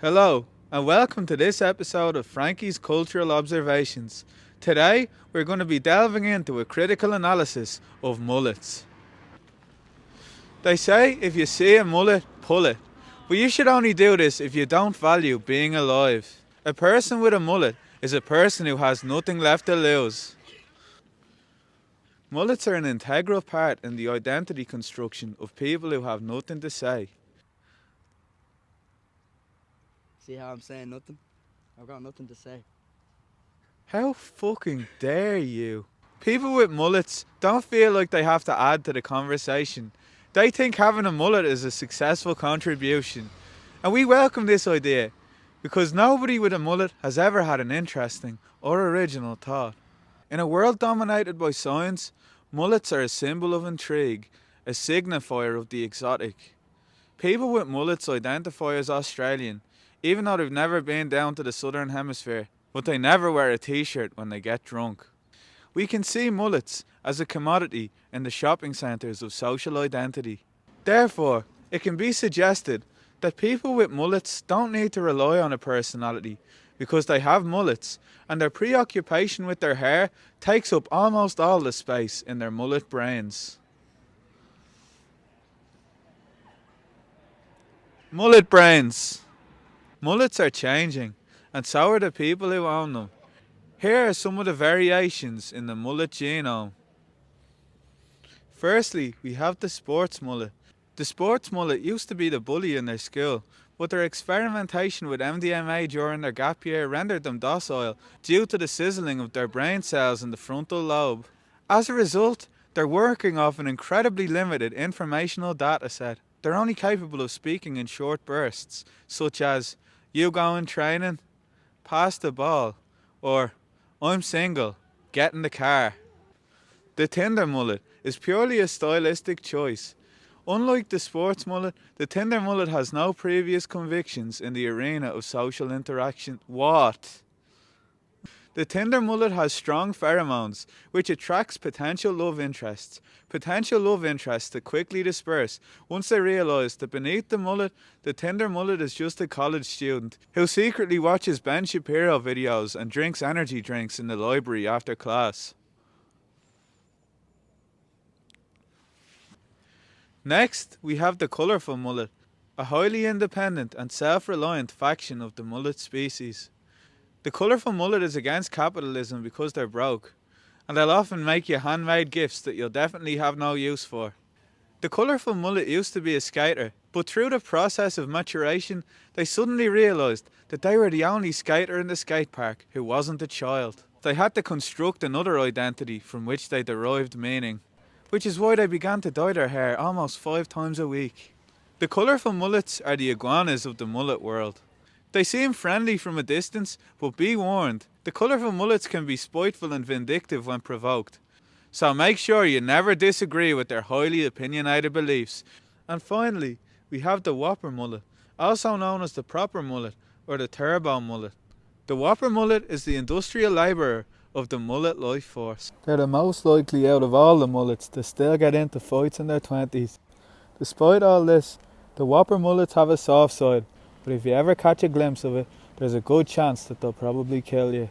Hello, and welcome to this episode of Frankie's Cultural Observations. Today, we're going to be delving into a critical analysis of mullets. They say if you see a mullet, pull it. But you should only do this if you don't value being alive. A person with a mullet is a person who has nothing left to lose. Mullets are an integral part in the identity construction of people who have nothing to say. See how I'm saying nothing? I've got nothing to say. How fucking dare you? People with mullets don't feel like they have to add to the conversation. They think having a mullet is a successful contribution. And we welcome this idea because nobody with a mullet has ever had an interesting or original thought. In a world dominated by science, mullets are a symbol of intrigue, a signifier of the exotic. People with mullets identify as Australian, even though they've never been down to the southern hemisphere, but they never wear a t-shirt when they get drunk. We can see mullets as a commodity in the shopping centres of social identity. Therefore, it can be suggested that people with mullets don't need to rely on a personality because they have mullets and their preoccupation with their hair takes up almost all the space in their mullet brains. Mullet brains. Mullets are changing, and so are the people who own them. Here are some of the variations in the mullet genome. Firstly, we have the sports mullet. The sports mullet used to be the bully in their school, but their experimentation with MDMA during their gap year rendered them docile due to the sizzling of their brain cells in the frontal lobe. As a result, they're working off an incredibly limited informational data set. They're only capable of speaking in short bursts, such as, "You going training? Pass the ball," or "I'm single, get in the car." The Tinder mullet is purely a stylistic choice. Unlike the sports mullet, the Tinder mullet has no previous convictions in the arena of social interaction. What? The Tinder mullet has strong pheromones, which attracts potential love interests. Potential love interests that quickly disperse once they realise that beneath the mullet, the Tinder mullet is just a college student who secretly watches Ben Shapiro videos and drinks energy drinks in the library after class. Next, we have the colourful mullet, a highly independent and self-reliant faction of the mullet species. The colourful mullet is against capitalism because they're broke, and they'll often make you handmade gifts that you'll definitely have no use for. The colourful mullet used to be a skater, but through the process of maturation, they suddenly realised that they were the only skater in the skate park who wasn't a child. They had to construct another identity from which they derived meaning, which is why they began to dye their hair almost 5 times a week. The colourful mullets are the iguanas of the mullet world. They seem friendly from a distance, but be warned, the colourful mullets can be spiteful and vindictive when provoked. So make sure you never disagree with their highly opinionated beliefs. And finally, we have the whopper mullet, also known as the proper mullet or the turbo mullet. The whopper mullet is the industrial labourer of the mullet life force. They're the most likely out of all the mullets to still get into fights in their 20s. Despite all this, the whopper mullets have a soft side, but if you ever catch a glimpse of it, there's a good chance that they'll probably kill you.